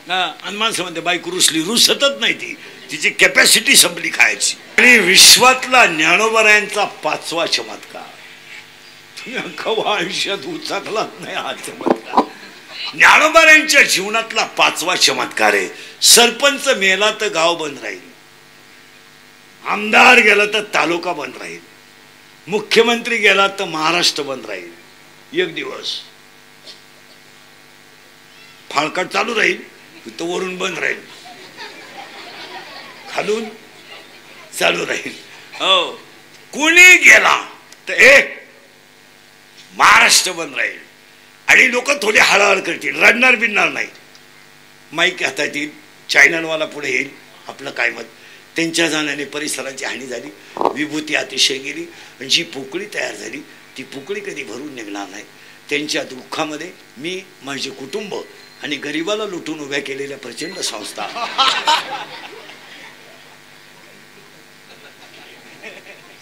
आणि माणसं म्हणते बायको रुसली, रुसतच नाही ती, तिची कॅपॅसिटी संपली खायची. आणि विश्वातला ज्ञानोबरायांचा 5वा चमत्कार तुम्ही कवा आयुष्यात उचाकलाच नाही हा चमत्कार. ज्ञानोबरायांच्या जीवनातला 5वा चमत्कार आहे. सरपंच मेला तर गाव बंद राहील, आमदार गेला तर तालुका बंद राहील, मुख्यमंत्री गेला तर महाराष्ट्र बंद राहील. एक दिवस फाळकट चालू राहील, तो वरून बंद राहील, खालून चालू राहील. हो, कोणी गेला तर महाराष्ट्र बंद राहील. आणि लोक थोडे हळहळ करतील, रडणार बिडणार नाही. माईक हातात येईल, चॅनलवाला पुढे येईल, आपलं काय मत. त्यांच्या जाण्याने परिसराची हानी झाली, विभूती अतिशय गेली, आणि जी पोकळी तयार झाली ती पोकळी कधी भरून निघणार नाही. त्यांच्या दुःखामध्ये मी, माझे कुटुंब आणि गरिबाला लुटून उभ्या केलेल्या प्रचंड संस्था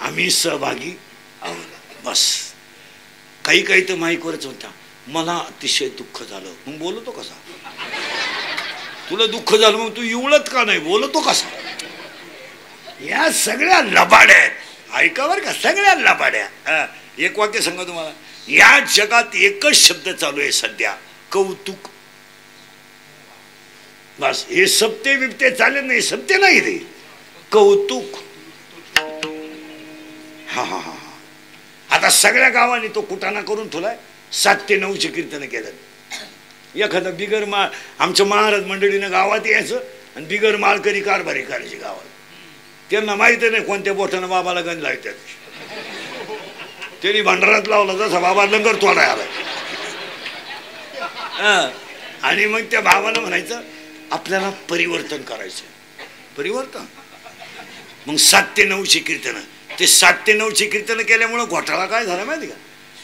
आम्ही सहभागी आहोत. बस. काही काही तर माईकवरच होता, मला अतिशय दुःख झालं. मग बोलतो कसा? तुला दुःख झालं मग तू इवळत का नाही, बोलतो कसा? या सगळ्या लबाड्या आहेत, ऐका बरं का, सगळ्या लबाड्या. एक वाक्य सांगा तुम्हाला, या जगात एकच शब्द चालू आहे सध्या, कौतुक. बस. हे सप्ते बिप्ते चालेल नाही, सप्ते नाही रे, कौतुक. हा हा हा. आता सगळ्या गावांनी तो कुटाणा करून ठेवलाय. 7 ते 9 कीर्तन केलं. एखादं बिगर माळ, आमच्या महाराज मंडळीनं गावात यायचं आणि बिगर माळकरी कारभारी करायची गावात. त्यांना माहिती नाही कोणत्या बोटानं बाबाला गंज लावतात. त्यांनी भांडारात लावला जसा बाबा लंगर तोडाय आला. आणि मग त्या भावाला म्हणायचं आपल्याला परिवर्तन करायचं. परिवर्तन. मग 7 ते 9 कीर्तन. ते 7 ते 9 कीर्तन केल्यामुळं घोटाळा काय झाला माहिती का?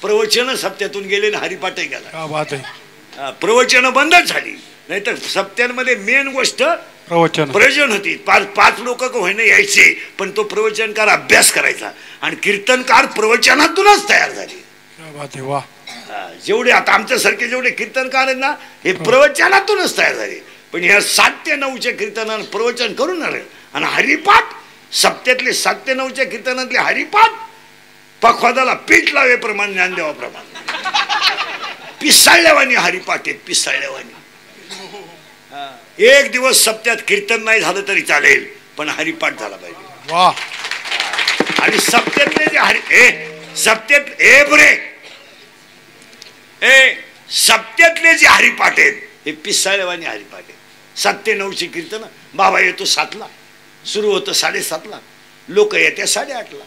प्रवचन सप्त्यातून गेले, हरिपाठही गेला. प्रवचन बंदच झाली. नाहीतर सप्त्यांमध्ये मेन गोष्ट प्रवचन होती. 5 लोक होईना यायचे, पण तो प्रवचनकार अभ्यास करायचा आणि कीर्तनकार प्रवचनातूनच तयार झाले. जेवढे आता आमच्यासारखे जेवढे कीर्तनकार आहेत ना, हे प्रवचनातूनच तयार झाले. पण ह्या 7 ते 9 कीर्तनानं प्रवचन करून आले आणि हरिपाठ सप्त्यातले 7 ते 9 कीर्तनातले हरिपाठ पखवादाला पीठ लावेप्रमाणे ज्ञानदेवाप्रमाणे पिसाळल्यावानी हरिपाठ आहेत, पिसाळल्यावानी. एक दिवस सप्त्यात कीर्तन नाही झालं तरी चालेल, पण हरिपाठ झाला पाहिजे. आणि सप्त्यातले जे सप्त्यातले जे हरिपाठ आहेत हे पिसाळल्यावानी हरिपाठ आहेत. 7 ते 9 कीर्तन. बाबा येतो 7ला, सुरू होतं 7:30ला, लोक येत्या 8:30ला.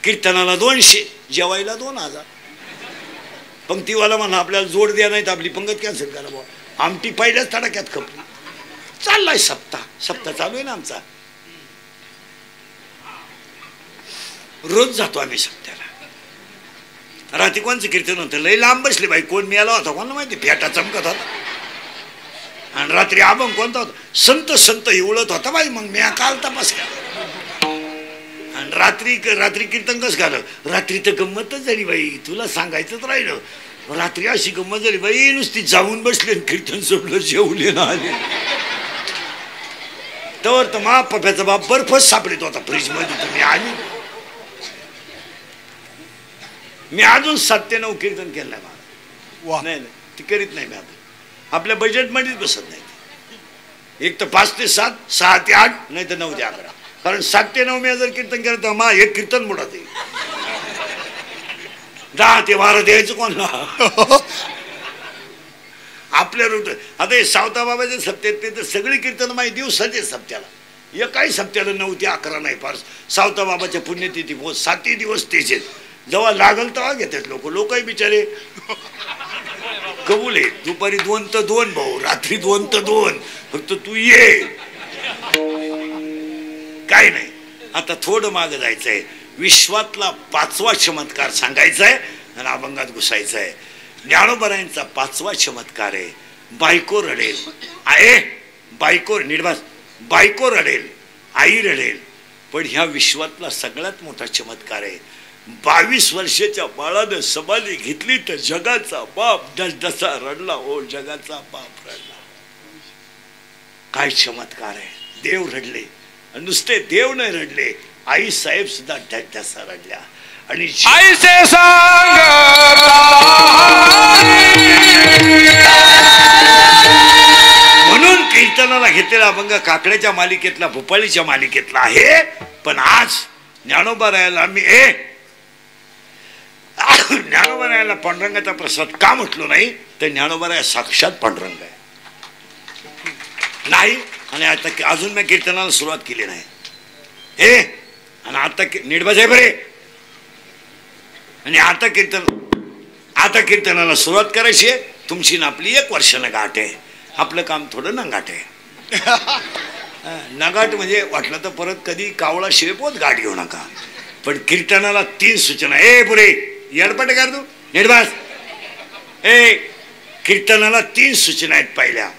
कीर्तनाला 200, जेवायला 2000. पंक्तीवाला म्हणा आपल्याला जोड द्या, नाही तर आपली पंगत कॅन्सल करा बुवा. आमटी पहिल्याच तडाक्यात खपली. चाललाय सप्ताह चालू आहे ना आमचा. रोज जातो आम्ही सप्त्याला. रात्री कोणचं कीर्तन होतं, लय लांब बसले बाई, कोण मिळाला होता कोणाला माहिती, फेटा चमकत होता. आणि रात्री अभंग कोणता होता, संत इवळत होता बाई. मग मी काल तपास केला. आणि रात्री कीर्तन कसं झालं, रात्री तर गंमतच झाली बाई, तुला सांगायचंच राहिलं. रात्री अशी गंमत झाली बाई, नुसती जाऊन बसले कीर्तन सोडलं, जेवले ना आले. तर मा पप्याचा बाप बर्फच सापडत होता फ्रीज मध्ये. तुम्ही आली, मी अजून 7 ते 9 कीर्तन केलं नाही. नाही ती करीत नाही मी. आता आपल्या बजेटमध्येच बसत नाही. एक तर 5 ते 7, 6 ते 8, नाही तर 9 ते 11. कारण 7 ते 9 मी जर कीर्तन केलं तर मा एक कीर्तन बुडात 10 ते 12 द्यायचं कोणला. आपल्या रूट. आता हे सावता बाबाचे सप्त्यात ते तर सगळी कीर्तन माहिती दिवसाचे सप्त्याला. एकाही सप्त्याला 9 ते 11 नाही. फार सावता बाबाच्या पुण्यतिथी 7 दिवस तेच आहेत. जेव्हा लागल तेव्हा घेतात लोकही बिचारे कबूल आहे. दुपारी 2 तर 2 भाऊ, रात्री 2 तर 2, फक्त तू ये. काय नाही. आता थोडं मागं जायचंय. विश्वातला 5वा चमत्कार सांगायचा आहे आणि अभंगात घुसायचं आहे. ज्ञानोबरायांचा 5वा चमत्कार आहे. बायको रडेल, बायको निर्वास, बायको रडेल, आई रडेल. पण ह्या विश्वातला सगळ्यात मोठा चमत्कार आहे. 22 वर्षाच्या बाळानं समाधी घेतली तर जगाचा बाप डसडसा रडला. हो, जगाचा बाप रडला. काय चमत्कार आहे. देव रडले, नुसते देव नाही रडले, आई साहेब सुद्धा ढसा रडल्या. आणि आईचे सांग म्हणून कीर्तनाला घेतलेला अभंग काकड्याच्या मालिकेतला, भोपाळीच्या मालिकेतला आहे. पण आज ज्ञानोबा रायाला मी ज्ञानोबा रायाला पांडुरंगाचा प्रसाद का म्हटलो नाही, तर ज्ञानोबा राया साक्षात पांडुरंग आहे नाही. आणि आता अजून मी कीर्तनाला सुरुवात केली नाही हे. आणि आता निर्भय बरे. आणि आता कीर्तनाला सुरुवात करायची आहे. तुमची ना आपली 1 वर्षानं गाठ आहे. आपलं काम थोडं नंगाट आहे. नगाट म्हणजे वाटलं तर परत कधी कावळा शिरपोत गाठ घेऊ नका. पण कीर्तनाला 3 सूचना. पुरे येडपट कर तू निर्भास. कीर्तनाला 3 सूचना आहेत. पहिल्या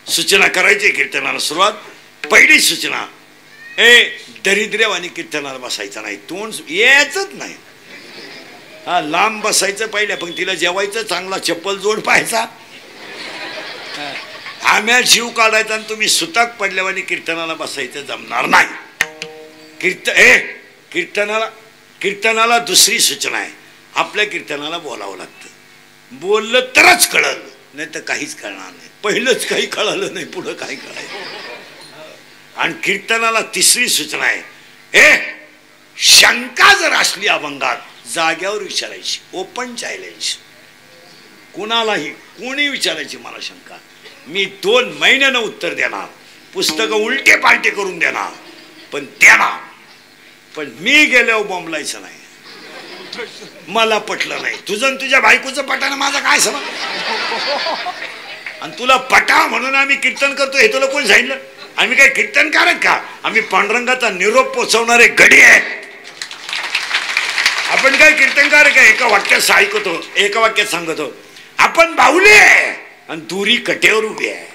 सूचना करायची कीर्तनाला सुरुवात. पहिली सूचना, दरिद्र्यवानी कीर्तनाला बसायचं नाही, तोंड यायचंच नाही. हा लांब बसायचं पहिल्या पंक्तीला, जेवायचं चांगला चप्पल जोड पाहायचा, आम्या जीव काढायचा. आणि तुम्ही सुताक पडल्यावानी कीर्तनाला बसायचं जमणार नाही. कीर्तनाला दुसरी सूचना आहे, आपल्या कीर्तनाला बोलावं लागतं. बोललं तरच कळलं, नाही तर काहीच कळणार नाही. पहिलंच काही कळलं नाही, पुढं काही कळायचं. आणि कीर्तनाला तिसरी सूचना आहे, शंका जर असली अभंगात जाग्यावर विचारायची, ओपन चॅलेंज. कुणालाही कोणी विचारायची मला शंका, मी 2 महिन्यानं उत्तर देणार, पुस्तकं उलटे पालटे करून देणार, पण देणार. पण मी गेल्यावर बोंबलायचं नाही. मला पटलं नाही, तुझं तुझ्या बायकोचं पटानं माझं काय समज. आणि तुला पटा म्हणून आम्ही कीर्तन करतो हे तुला कोणी सांगितलं? आम्ही काय कीर्तनकार आहेत का? आम्ही पांडुरंगाचा निरोप पोचवणारे गडी आहे. आपण काय कीर्तनकार आहे का? एका वाक्यात ऐकतो, एका वाक्यात सांगतो, आपण बाहुले आहे आणि दोरी कटेवर उभी आहे.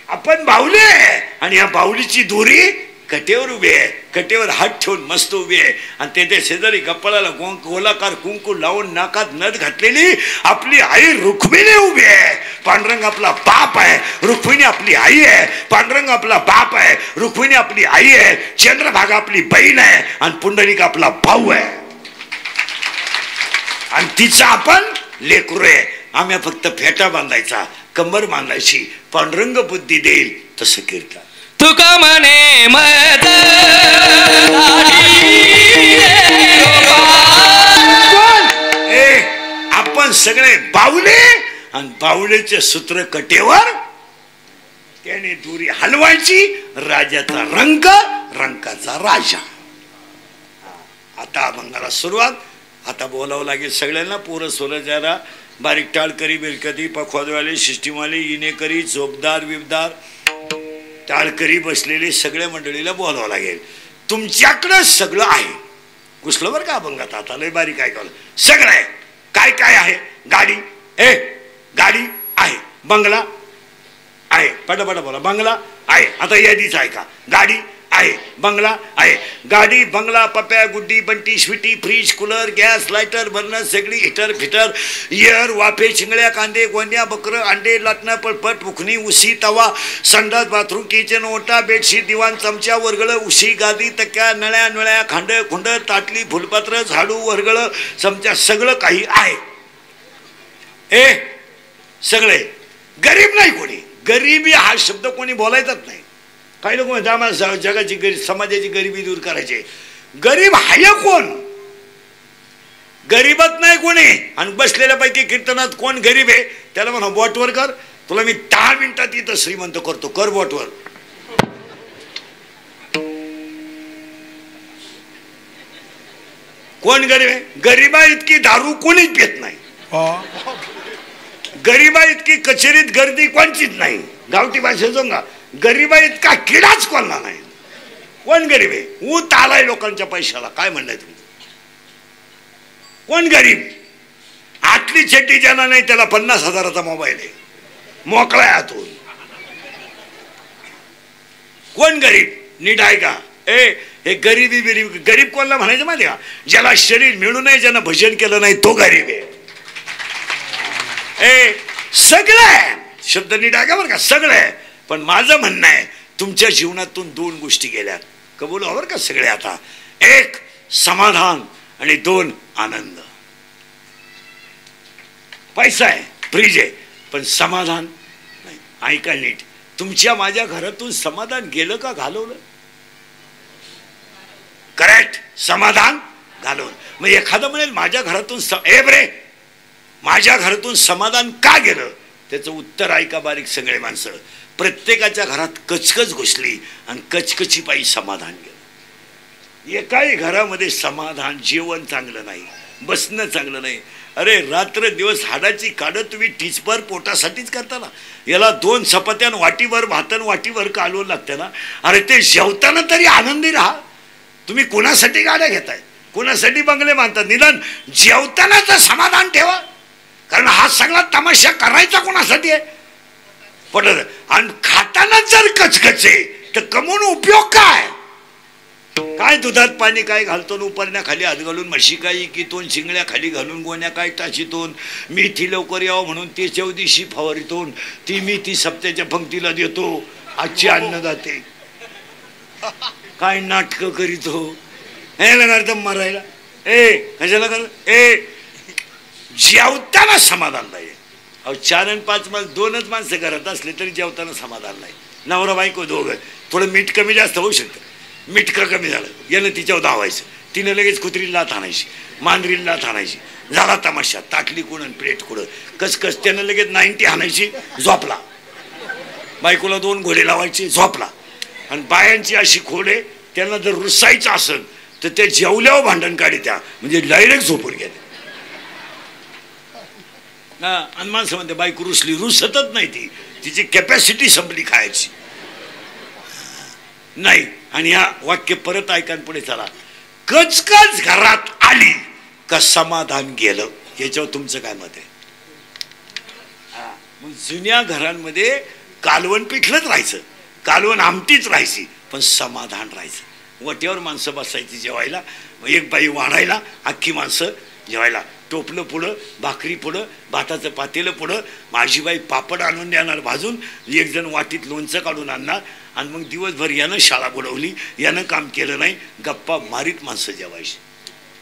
आपण बाहुले आहे आणि या बाहुलीची दोरी कटेवर उभी आहे. कटेवर हात ठेवून मस्त उभी आहे. आणि तेथे शेजारी कपाळाला गोलाकार कुंकू लावून नाकात नथ घातलेली आपली आई रुक्मिणी उभी आहे. पांडुरंग आपला बाप आहे, रुक्मिणी आपली आई आहे. पांडुरंग आपला बाप आहे, रुक्मिणी आपली आई आहे. चंद्रभागा आपली बहीण आहे आणि पुंडलिक आपला भाऊ आहे. आणि तिचा आपण लेकरू आहे. आम्ही फक्त फेटा बांधायचा, कंबर बांधायची. पांडुरंग बुद्धी देईल तसं कीर्तन. तुका म्हणे मद आपण सगळे बाहुले आणि बाहुलेचे सूत्र कटेवर, त्याने दोरी हलवायची. राजाचा रंग, रंकाचा राजा. आता अभंगाला सुरुवात. आता बोलावं लागेल सगळ्यांना. पोरं सोरं जरा बारीक टाळकरी, बेलकरी, पखवाजवाले, सिस्टीमवाले, इनेकरी, झोपदार, विबदार, टाळकरी बसलेले सगळ्या मंडळीला बोलावं लागेल. तुमच्याकडं सगळं आहे. घुसलं बरं का अभंगात. आता लय बारीक ऐकावलं. सगळं आहे. काय काय आहे? गाडी, गाडी आहे. बंगला आहे. पटापटा बोला. बंगला आहे. आता यादीच आहे का? गाडी आहे, बंगला आहे. गाडी, बंगला, Pappya, Guddi, Bunty, Sweety, fridge, cooler, gas, lighter, burner, सगळी, हिटर, फिटर, इयर, वाफे, चिंगळ्या, कांदे, गोंद्या, बकरं, अंडे, लाटणं, पळपट, उखणी, उशी, तवा, संडास, बाथरूम, किचन, ओटा, बेडशीट, दिवाण, चमचा, वरगळ, उशी, गादी, तक्या, नळ्या, नळ्या, खांड, खुंड, ताटली, फुलपात्र, झाडू, वरगळ, चमचा, सगळं काही आहे. सगळे. गरीब नाही कोणी. गरिबी हा शब्द कोणी बोलायचाच नाही. काही लोक म्हणतात आम्हाला जगाची समाजाची गरिबी दूर करायची. गरीब हाय कोण? गरीबच नाही कोणी. आणि बसलेल्यापैकी कीर्तनात कोण गरीब आहे त्याला म्हणा बोटवर कर. तुला मी 10 मिनिटात इथं श्रीमंत करतो. कर बोटवर. कोण गरीब आहे? गरीबा इतकी दारू कोणीच पित नाही. गरीबा इतकी कचेरीत गर्दी कोणचीच नाही. गावठी भाषेत का गरीबा इतका किडाच कोणला नाही. कोण गरीब आहे? ऊत आलाय लोकांच्या पैशाला. काय म्हणणं तुम्ही? कोण गरीब? आतली चड्डी ज्याला नाही त्याला 50,000चा मोबाईल आहे. मोकळा आहे आतून. कोण गरीब? नीट आहे का? हे गरीबी बिरीब. गरीब कोणला म्हणायचं माहिती का? ज्याला शरीर मिळू नये, ज्यानं भजन केलं नाही तो गरीब आहे. सगळं आहे. शब्द नीट आहे का बरं का? सगळं आहे. पण माझं म्हणणं आहे तुमच्या जीवनातून 2 गोष्टी गेल्यात, कबूल बरं का सगळे आता. 1 समाधान आणि 2 आनंद. पैसा आहे, फ्रीज आहे, पण समाधान नाही. ऐका नीट, तुमच्या माझ्या घरातून समाधान गेलं का घालवलं? करेक्ट, समाधान घालवलं. मग एखादं म्हणेल माझ्या घरातून माझ्या घरातून समाधान का गेलं? त्याचं उत्तर ऐका बारीक सगळे माणसं. प्रत्येकाच्या घरात कचकच घुसली आणि कचकची पायी समाधान गेलं. एकाही घरामध्ये समाधान, जेवण चांगलं नाही, बसणं चांगलं नाही. अरे रात्र दिवस हाडाची काढत तुम्ही टीचभर पोटासाठीच करता ना. याला 2 चपात्यान वाटीभर भातन वाटीभर कालवून लागतं ना. अरे ते जेवताना तरी आनंदी राहा. तुम्ही कोणासाठी गाड्या घेताय, कोणासाठी बंगले बांधतात? निदान जेवतानाच समाधान ठेवा. कारण हा सगळा तमाशा करायचा कोणासाठी आहे? पटत. आणि खाताना जर कचकचे तर कमवून उपयोग काय? काय दुधात पाणी काय घालतो, उपरण्या खाली हात घालून म्हशी काही कितोन, शिंगड्या खाली घालून गोण्या काय टाशीतून, मेथी लवकर यावं म्हणून ते 14शी फवारीतून, ती मेथी सप्त्याच्या पंक्तीला देतो, आजची अन्न जाते. काय नाटक करीतो हे मरायला. कशाला कर? जेवताना समाधान नाही. अहो 4 आणि 5 माणसं, 2च माणसं घरात असले तरी जेवताना समाधान नाही. नवरा बायको दोघं, थोडं मीठ कमी जास्त होऊ शकतं. मिठकं कमी झालं, यानं तिच्यावर धावायचं, तिनं लगेच कुत्रीला लाथ आणायची, मांजरीला लाथ आणायची, झाला तमाशा. ताटली कुण आणि प्लेट कुठं, कस त्यानं लगेच 90 आणायची, झोपला. बायकोला 2 घोडे लावायचे, झोपला. आणि बायांची अशी खोडे, त्यांना जर रुसायचं असेल तर ते जेवल्यावर भांडण काढत्या, म्हणजे डायरेक्ट झोपून गेले. आणि माणसं म्हणते बायको रुसली, रुसतच नाही ती, तिची कॅपॅसिटी संपली खायची नाही. आणि या वाक्य परत ऐका पुढे चला. कचकच घरात आली का समाधान गेलं. याच्यावर तुमचं काय मत आहे? मग जुन्या घरांमध्ये कालवण पिठलंच राहायचं, कालवण आमटीच राहायची, पण समाधान राहायचं. वट्यावर माणसं बसायची जेवायला, एक बाई वाढायला, अख्खी माणसं जेवायला. टोपलं पुढं, भाकरी पुढं, भाताचं पातेलं पुढं, माझी बाई पापड आणून देणार भाजून, एक जण वाटीत लोणचं काढून आणणार. आणि मग दिवसभर यानं शाळा बुडवली, यानं काम केलं नाही, गप्पा मारीत माणसं जेवायची.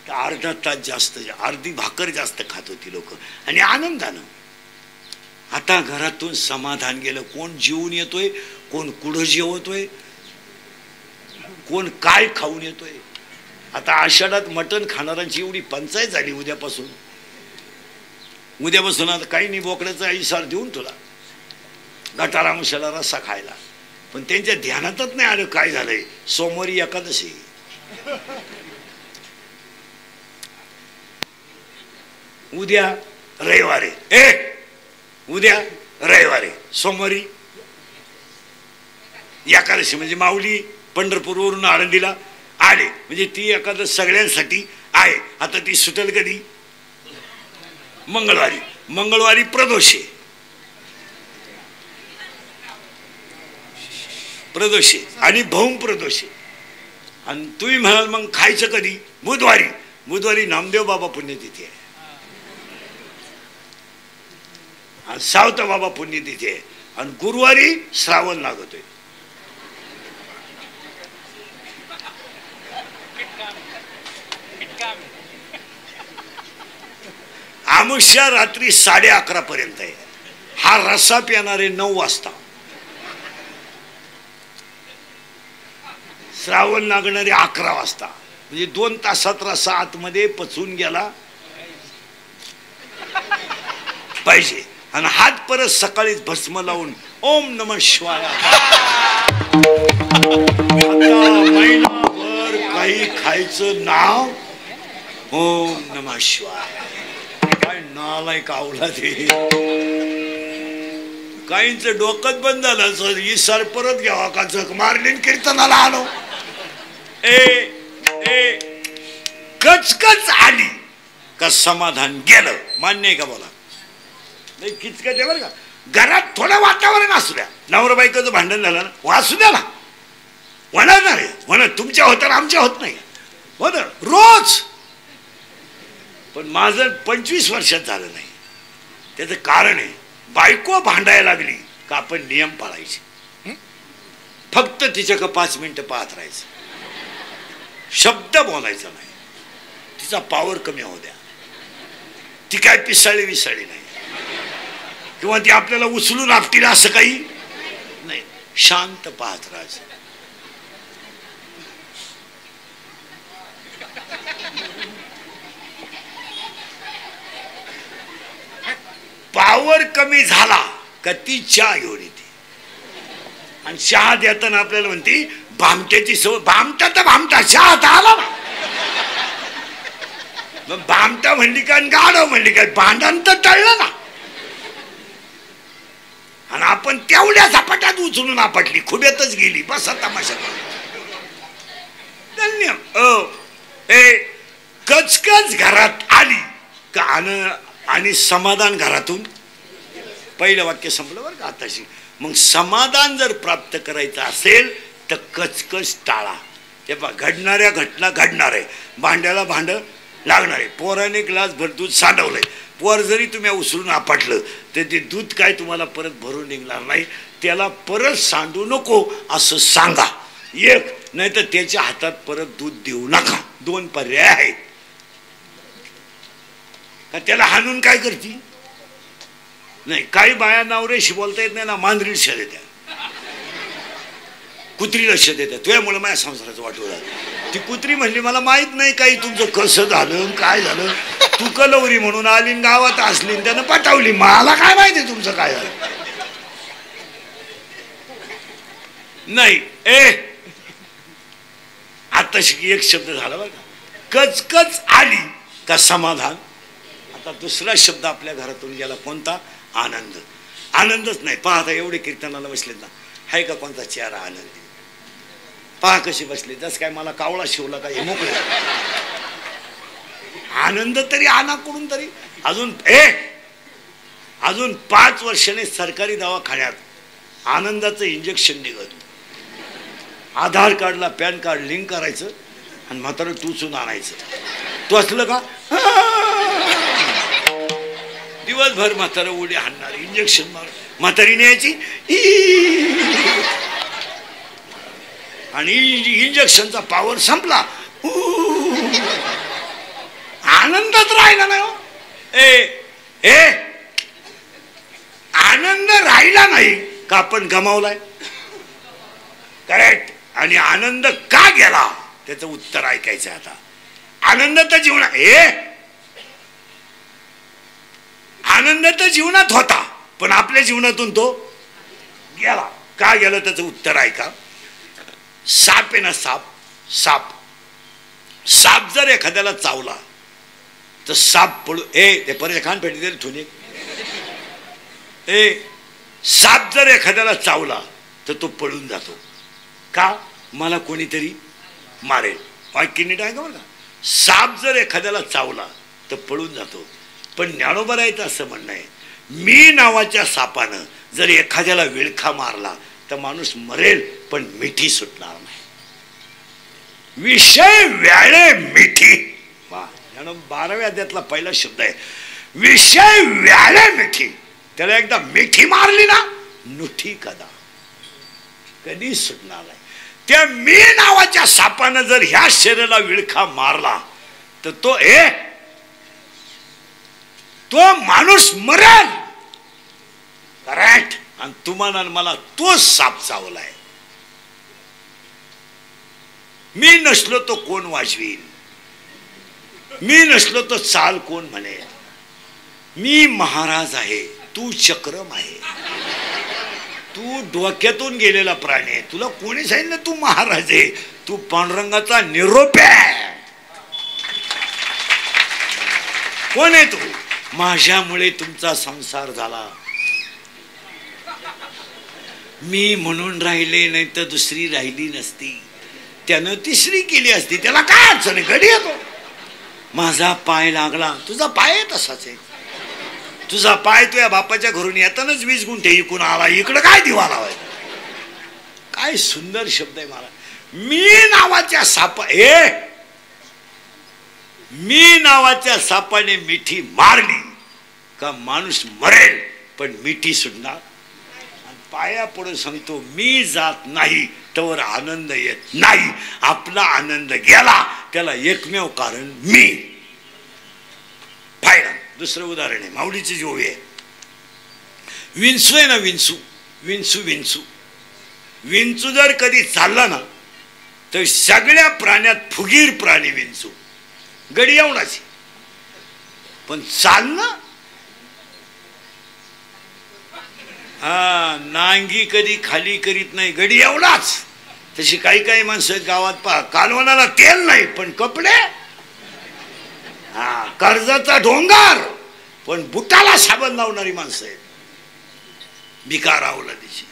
तर अर्धा तास जास्त, अर्धी भाकर जास्त खात होती लोक, आणि आनंदानं. आता घरातून समाधान गेलं. कोण जेवून येतोय, कोण कुठं जेवतोय, कोण काय खाऊन येतोय. आता आषाढात मटण खाणाऱ्यांची एवढी पंचायत झाली. उद्यापासून आता काही नाही, बोकड्याचा इशार देऊन तुला गटारा मुशाला रस्सा खायला. पण त्यांच्या ध्यानातच नाही आलं काय झालंय. सोमवारी एकादशी, उद्या रविवारी, उद्या रविवारी, सोमवारी एकादशी. म्हणजे माऊली पंढरपूरवरून आळंदीला आले, म्हणजे ती एकादश सगळ्यांसाठी आहे. आता ती सुटेल कधी? मंगळवारी. मंगळवारी प्रदोषे, प्रदोषे आणि भौम प्रदोषे. आणि तुम्ही म्हणाल मग खायचं कधी? बुधवारी. बुधवारी नामदेव बाबा पुण्यतिथी आहे, आणि सावता बाबा पुण्यतिथी आहे, आणि गुरुवारी श्रावण लागतोय. आमुष्या रात्री 11:30 पर्यंत आहे. हा रस्सा पिणारे 9 वाजता. श्रावण लागणारे 11 वाजता. म्हणजे 2 तासात रस्सा आतमध्ये पचून गेला पाहिजे. आणि हात परत सकाळीच भस्म लावून ओम नमः शिवाय. महिनाभर काही खायचं नाव ओम नमः शिवाय. काय नालायक आवला ते. काहींच डोकंच बंद झालं. सर ही सर परत घ्यावा का, जग मारली कीर्तनाला आलो. कचकच आली का समाधान गेलं. मान्य आहे का? बोला. नाही किचकच आहे बरं का. घरात थोडं वातावरण असू द्या. नवरा बायकोचं भांडण झालं ना, वाचू द्या ना, होणार नाही. म्हणत तुमच्या होतं आमच्या होत नाही, हो ना, रोज. पण माझं 25 वर्षात झालं नाही. त्याचं कारण आहे, बायको भांडायला लागली का आपण नियम पाळायचे. फक्त तिच्याकडे 5 मिनिटं पाहत राहायचं, शब्द बोलायचा नाही. तिचा पॉवर कमी होऊ द्या. ती काय पिसाळी विसाळी नाही, किंवा ती आपल्याला उचलून आपटील असं काही नाही. शांत पाहत राहायचं. पॉवर कमी झाला का ती चहा घेऊन येते, आणि चहा देताना आपल्याला म्हणते भामट्याची सवय. भामटा तर भामटा, चहा तर आला ना. मग भामटा म्हणली काय गाढव म्हणली काय, भांडण तर टळलं ना. आणि आपण तेवढ्या झपाट्यात उचलून आपटली, खुब्यातच गेली. बस तमाशा. धन्य. कचकच घरात आली का आणि समाधान घरातून. पहिलं वाक्य संपलं बरं का आताशी. मग समाधान जर प्राप्त करायचं असेल तर कचकच टाळा. हे पहा, घडणाऱ्या घटना घडणार आहे. भांड्याला भांड लागणार आहे. पोराने ग्लास भर दूध सांडवलंय, पोर जरी तुम्ही उचलून आपटलं तर ते दूध काय तुम्हाला परत भरून निघणार नाही. त्याला परत सांडू नको असं सांगा. एक नाही तर त्याच्या हातात परत दूध देऊ नका. 2 पर्याय आहेत. का त्याला हाणून काय करती नाही. काही बाया नवऱ्याशी बोलता येत नाही ना, मांजरीला शा देत्या, कुत्रीला शा देत्या. तुझ्यामुळे माझ्या संसाराचं वाटवं झालं. ती कुत्री म्हणली मला माहित नाही काही तुमचं कसं झालं काय झालं, तू कलवरी म्हणून आली गावात असली त्यानं पटावली, मला काय माहिती तुमचं काय झालं. नाही आता शिकी एक शब्द झाला बरं का. कचकच आली का समाधान. आता दुसरा शब्द आपल्या घरातून गेला कोणता. आनंद. आनंदच नाही. पाहता एवढे कीर्तनाला बसलेत ना, हाय का कोणता चेहरा आनंदी. पहा कशी बसले, जस काय मला कावळा शिवला का हे मोकळे. आनंद तरी आनाकडून तरी. अजून 5 वर्षाने सरकारी दवाखान्यात आनंदाचं इंजेक्शन निघत. आधार कार्डला पॅन कार्ड लिंक करायचं आणि म्हातारं टुचून आणायचं. तू असलं का दिवसभर म्हातारं उडी हाणणार, इंजेक्शन मार. म्हातारी न्यायची आणि इंजेक्शनचा पॉवर संपला. आनंदात राहिला नाही हो. आनंद राहिला नाही का आपण गमावलाय. करेक्ट. आणि आनंद का गेला त्याचं उत्तर ऐकायचं आता. आनंद तर जीवनात आनंद तर जीवनात होता, पण आपल्या जीवनातून तो गेला. का गेला त्याचं उत्तर ऐका. साप आहे ना, साप जर एखाद्याला चावला तर साप पळू ते परत खान पेटी दे ठेवणे. साप जर एखाद्याला चावला तर तो पळून जातो. का मला कोणीतरी मारेल. वाक्य नीट आहे का बरं का. साप जर एखाद्याला चावला तर पळून जातो. पण ज्ञानोबरायचं असं म्हणणं आहे, मी नावाच्या सापानं जर एखाद्याला विळखा मारला तर माणूस मरेल पण मिठी सुटणार नाही. विषय व्याळे मिठी. वा, 12व्या अध्यायातला पहिला शब्द आहे. विषय व्याळे मिठी. त्याला एकदा मिठी मारली ना, नुठी कधी सुटणार नाही. त्या मी नावाच्या सापानं जर ह्या शरीराला विळखा मारला तर तो माणूस मरेल. करेक्ट. आणि तुम्हाला मला तोच साप चावलाय. मी नसलो तो कोण वाजवीन, मी नसलो तो चाल कोण म्हणेल. मी महाराज आहे, तू चक्रम आहे. तू डोक्यातून गेलेला प्राणी आहे. तुला कोणी सांगितलं तू महाराज आहे. तू पांडुरंगाचा निरोप आहे. कोण आहे तू. माझ्यामुळे तुमचा संसार झाला. मी म्हणून राहिले नाही तर दुसरी राहिली नसती. त्यानं तिसरी केली असती. त्याला काय अडचण आहे. घडी येतो. माझा पाय लागला. तुझा पाय तसाच आहे. तुझा पाय तुझ्या बापाच्या घरून येतानाच 20 गुंठे इकून आला. इकडं काय दिवा लावायचा. काय सुंदर शब्द आहे. मला मी नावाच्या सापाने मिठी मारली का माणूस मरेल पण मिठी सुटणार. पाया पडून सांगतो, मी जात नाही तर आनंद येत नाही. आपला आनंद गेला त्याला एकमेव कारण मी. पाहिला. दुसरं उदाहरण आहे माऊलीची जोडी आहे. विंचू आहे ना, विंचू विंचू विंचू विंचू जर कधी चालला ना तर सगळ्या प्राण्यात फुगीर प्राणी विंचू. गडी एवढाची, पण चालणं नांगी कधी खाली करीत नाही. गडी एवढाच. तशी काही काही माणसं गावात पहा, कालवणाला तेल नाही पण कपडे, कर्जाचा डोंगर पण बुटाला साबण लावणारी माणसं आहेत. भिकारावला दिशी.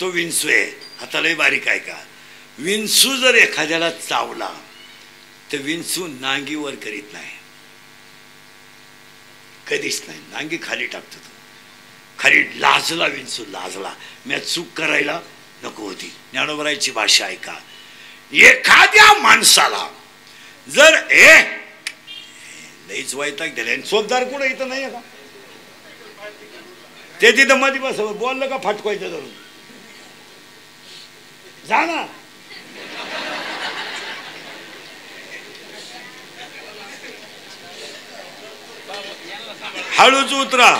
तो विंचू आहे. आता लय बारीक आहे का. विंचू जर एखाद्याला चावला तर विंचू नांगीवर करीत नाही, कधीच नाही. नांगी खाली टाकतो तो. खाली लाजला विंचू, लाजला. मी चूक करायला नको होती. ज्ञानोबरायची भाषा ऐका. एखाद्या माणसाला जर लईच वैताग दिले. चोपदार कुठं इथं नाही का, ते तिथं मध्ये बसव. बोललं का फाटकवायचं धरून जा ना. हळूच उतरा.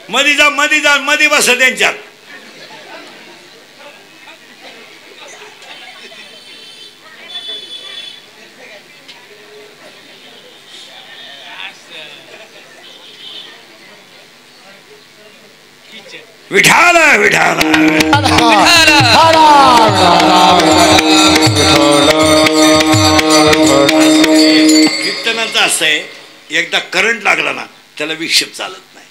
मध्ये जा, मध्ये जा, मध्ये बसा त्यांच्यात. विठाल विठाल. कीर्तनाचं असं आहे, एकदा करंट लागला ना त्याला विक्षेप चालत नाही.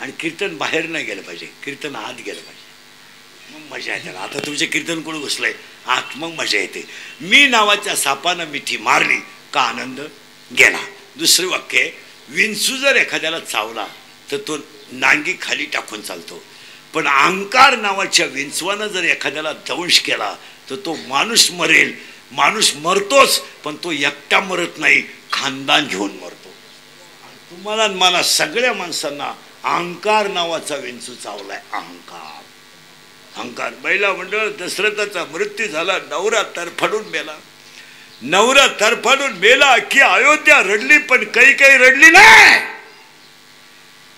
आणि कीर्तन बाहेर नाही गेलं पाहिजे, कीर्तन आत गेलं पाहिजे, मग मजा येते. आता तुमचे कीर्तन कोण घुसलंय आत, मग मजा येते. मी नावाच्या सापानं मिठी मारली का आनंद गेला. दुसरे वाक्य, विंचू जर एखाद्याला चावला तर तो नांगी खाली टाकून चालतो, पण अहंकार नावाच्या विंचवानं जर एखाद्याला दंश केला तर तो माणूस मरेल. माणूस मरतोच, पण तो एकटा मरत नाही, खानदान घेऊन मरतो. तुम्हाला मला सगळ्या माणसांना अहंकार नावाचा विंचू चावलाय. अहंकार. अहंकार. बैला मंडळ दशरथाचा मृत्यू झाला, नवरा तरफडून मेला. नवरा तरफडून मेला की अयोध्या रडली, पण काही काही रडली नाही.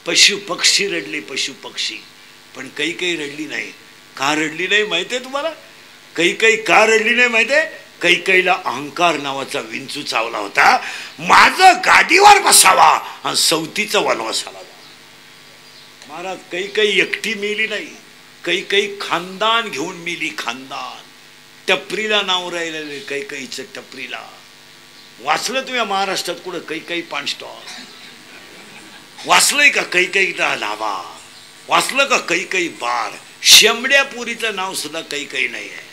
पशु पक्षी रडले, पशु पक्षी, पण काही काही रडली नाही. का रडली नाही माहिती आहे तुम्हाला? काही काही का रडली नाही माहिती आहे? काही काहीला अहंकार नावाचा विंचू चावला होता. माझं गादीवर बसावा आणि सवतीचा वनवासाला. महाराज काही काही एकटी मेली नाही, काही काही खानदान घेऊन मेली. खानदान. टपरीला नाव राहिलेले, काही काहीचं टपरीला. वाचलं तुम्ही महाराष्ट्रात कुठं काही काही पान स्टॉल वाचलंय का? काही काही लावा वाचलं का? काही काही बार. शेंबड्या पुरीचं नाव सुद्धा काही काही नाही आहे.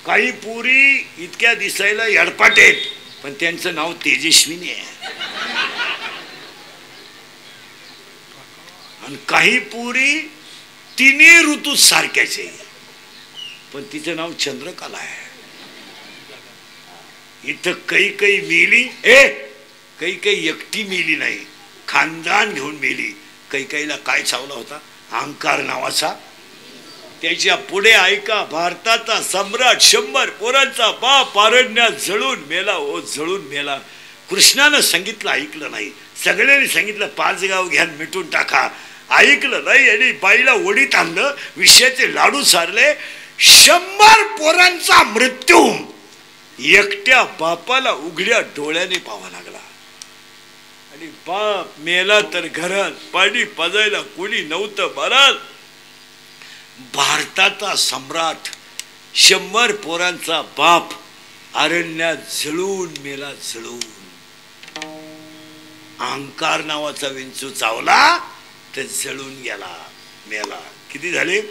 काही पुरी इतक्या दिसायला यडपाटेत, पण त्यांचं नाव तेजस्विनी आहे. आणि काही पुरी तिन्ही ऋतू सारख्याचे, पण तिचं नाव चंद्रकला आहे. इथं काही काही मेली, काही काही एकटी मेली नाही, खानदान घेऊन मेली. काही काहीला काय चावला होता? अहंकार नावाचा. त्याच्या पुढे ऐका, भारताचा सम्राट, 100 पोरांचा बाप अरण्यात जळून मेला. हो, जळून मेला. कृष्णानं सांगितलं, ऐकलं नाही. सगळ्यांनी सांगितलं 5 गाव घ्या मिटून टाका, ऐकलं नाही. आणि बाईला ओढीत आणलं, विषयाचे लाडू सारले. 100 पोरांचा मृत्यू एकट्या बापाला उघड्या डोळ्याने पाहावा लागला. आणि बाप मेला तर घरात पाणी पाजायला कोणी नव्हतं. महाराज, भारताचा सम्राट, 100 पोरांचा बाप अरण्यात जळून मेला. जळून. अहंकार नावाचा विंचू चावला तर जळून गेला, मेला. किती झाले?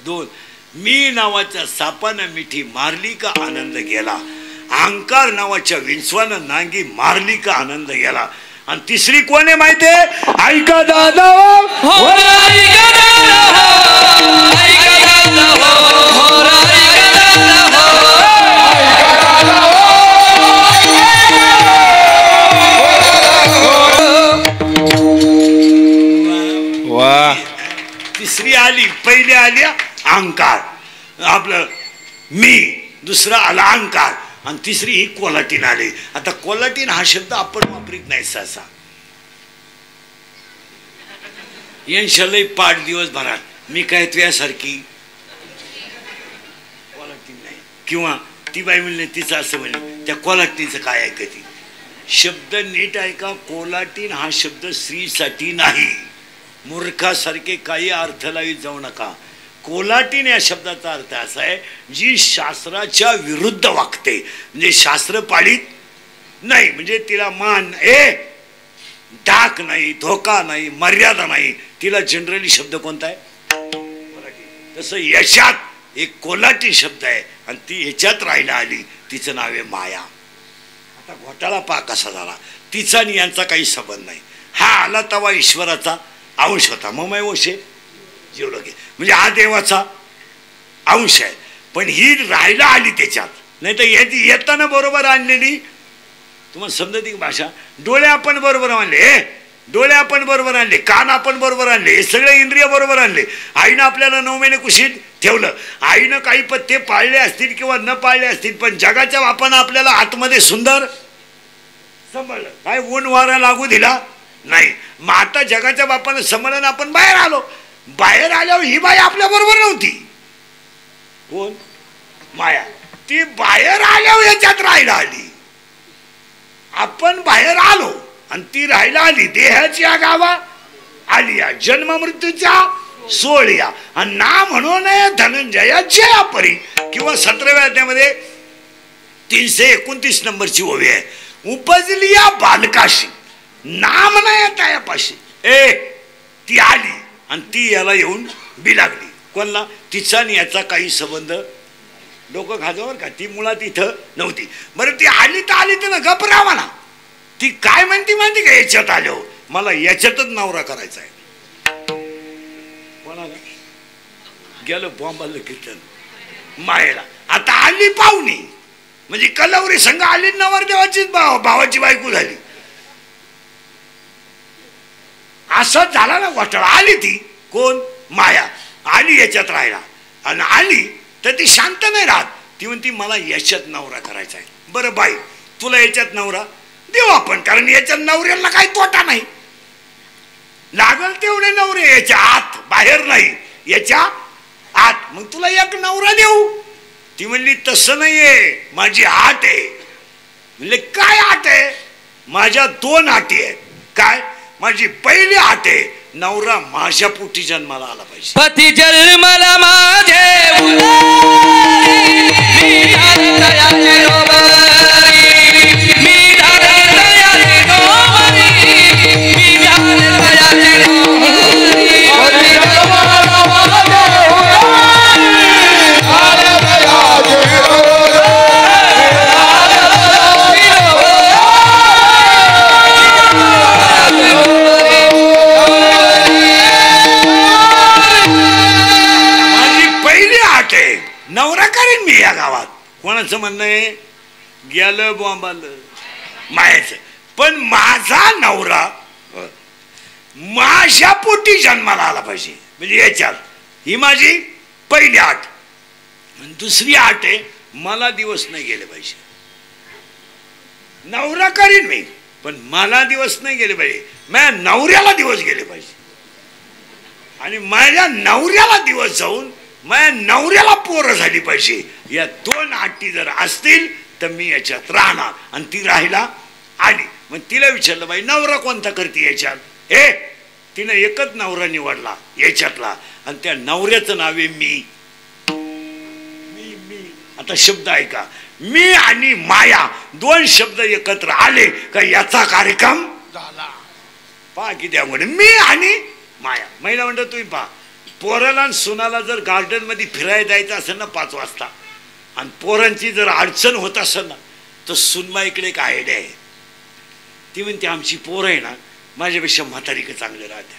2. मी नावाच्या सापानं मिठी मारली का आनंद गेला. अहंकार नावाच्या विंचवानं नांगी मारली का आनंद गेला. आणि तिसरी कोण आहे माहितीये? ऐका दादा, ऐका दादा, ऐका दादा. तिसरी आली, पहिली आली अहंकार, आपलं मी, दुसरा आला अहंकार, आणि तिसरी ही कोलाटीन आली. आता कोलाटीन हा शब्द आपण वापरीत नाही सहसा. यांशालय पाठ दिवसभरात मी काय तुझ्यासारखी कोलाटीन नाही, किंवा ती बाई म्हणले तिचं असं म्हणले, त्या कोलाटीनचं काय ऐकती. शब्द नीट ऐका, कोलाटीन हा शब्द स्त्रीसाठी नाही. मूर्खासारखे काही अर्थ लावित जाऊ नका. कोलाटीन या शब्दाचा अर्थ असा आहे, जी शास्त्राच्या विरुद्ध वागते, म्हणजे शास्त्र पाळीत नाही, म्हणजे तिला मान धाक नाही, धोका नाही, मर्यादा नाही, तिला जनरली शब्द कोणता आहे कोलाटीन. तसं यशात एक कोलाटीन शब्द आहे, आणि ती ह्याच्यात राहायला आली, तिचं नाव आहे माया. आता घोटाळा पहा कसा झाला. तिचा आणि यांचा काही संबंध नाही. हा आला तवा ईश्वराचा अंश होता, ममय वशे जीवलगे, म्हणजे हा देवाचा अंश आहे. पण ही राहायला आली त्याच्यात, नाही तर येताना बरोबर आणलेली. तुम्हाला समजते की भाषा. डोळे आपण बरोबर आणले, डोळे आपण बरोबर आणले, कान आपण बरोबर आणले, हे सगळे इंद्रिय बरोबर आणले. आईनं आपल्याला 9 महिने कुशीत ठेवलं. आईनं काही पत्ते पाळले असतील किंवा न पाळले असतील, पण जगाच्या बापानं आपल्याला आतमध्ये सुंदर सांभाळलं. काय ऊन वारा लागू दिला नाही. मग आता जगाच्या बापानं समजलं, आपण बाहेर आलो. बाहेर आल्यावर ही बाई आपल्या बरोबर नव्हती. कोण? माया. ती बाहेर आल्यावर याच्यात राहायला आली. आपण बाहेर आलो आणि ती राहायला आली. देहाची गावा आली, जन्म मृत्यूच्या सोहळ्या, आणि ना म्हणून धनंजयाची परी, किंवा 17व्या अध्यायामध्ये 329 नंबरची ओवी आहे. उपजली या बालकाशी, नाम नाही येता या पाशी. ती आली आणि ती याला येऊन बिलागली. कोणला? तिचा आणि याचा काही संबंध. डोकं खाजवर का, ती मुळात इथं नव्हती. बरं ती आली तर आली तर ना गपरा म्हणा. ती काय म्हणती माहिती का, याच्यात आलो मला याच्यातच नवरा करायचा आहे. कोणाला गेलं बॉम्बाला कीर्तन मायेला. आता आली पाहुणी, म्हणजे कलवरी संघ आली, नवरदेवाचीच भावाची बायको झाली. असं झाला ना घोटाळा. आली ती कोण? माया. आली याच्यात राहायला, आणि आली तर ती शांत नाही राहत. ती म्हणती मला याच्यात नवरा करायचा आहे. बरं बाई, तुला याच्यात नवरा देऊ आपण, कारण याच्यात नवऱ्याला काही तोटा नाही. लागल तेवढे नवरे याच्या आत, बाहेर नाही, याच्या आत. मग तुला एक नवरा देऊ. ती म्हणली तसं नाहीये, माझी आट आहे. म्हणले काय आट आहे? माझ्या 2 अटी आहेत. काय? माझी पहिली आट आहे, नवरा माझ्या पोटी जन्माला आला पाहिजे. पती जन्माला माझे नवरा करेन मी या गावात. कोणाचं म्हणणं आहे? गेलं बॉम्बालं मायाचं. पण माझा नवरा माझ्या पोटी जन्माला आला पाहिजे, म्हणजे याच्यात. ही माझी पहिली आट. दुसरी आट आहे, मला दिवस नाही गेले पाहिजे. नवरा करीन मी, पण मला दिवस नाही गेले पाहिजे. माझ्या नवऱ्याला दिवस गेले पाहिजे, आणि माझ्या नवऱ्याला दिवस जाऊन माझ्या नवऱ्याला पोरं झाली पाहिजे. या 2 अटी जर असतील तर मी याच्यात राहणार. आणि ती राहायला आली. मग तिला विचारलं, बाई नवरा कोणता करते याच्यात? तिनं एकच नवरा निवडला याच्यातला, आणि त्या नवऱ्याचं नाव आहे मी. आता शब्द ऐका, मी आणि माया 2 शब्द एकत्र आले का याचा कार्यक्रम झाला. पहा किती अवघड. मी आणि माया. महिला म्हणतात तुम्ही पहा, पोराला आणि सुनाला जर गार्डन मध्ये फिरायला जायचं असेल ना 5 वाजता, आणि पोरांची जर अडचण होत असेल ना, तर सुनबाईकडे एक आयडिया आहे. ती म्हणते आमची पोरं आहे ना माझ्यापेक्षा म्हातारी का चांगले राहते.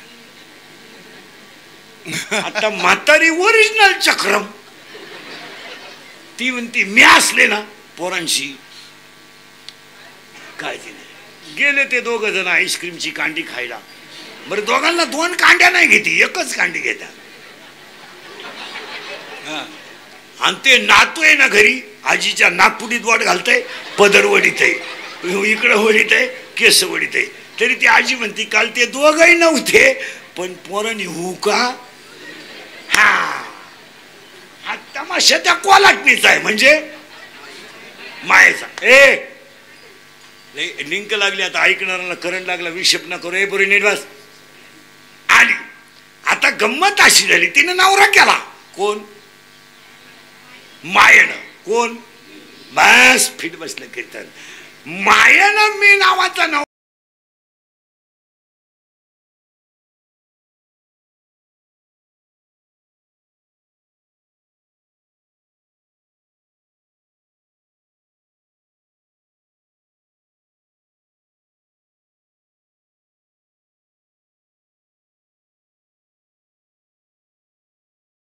आता म्हातारी ओरिजिनल चक्रम, ती म्हणती मी असले ना पोरांशी काळजी नाही. गेले ते दोघ जण आईस्क्रीमची कांडी खायला. बरं दोघांना 2 कांड्या नाही घेती, एकच कांडी घेतात. आणि ते नातू आहे ना घरी, आजीच्या नागपुडीत वाट घालतय, पदर वडीत आहे, इकडं वडीत आहे, केस वडीत आहे. तरी ती आजी म्हणती काल ते दोघही नव्हते पण पोरांनी होऊ का. हा तमाशा त्या कोलाटणीचा आहे, म्हणजे मायेचा. लिंक लागली आता, ऐकणाऱ्याला करंट लागला, विक्षेप न करू. बरी निर्वास आली. आता गंमत अशी झाली, तिने नवरा केला. कोण? मायेनं. कोण? बस फिट बसलं कीर्तन. मायेनं मी नावाचा नवरा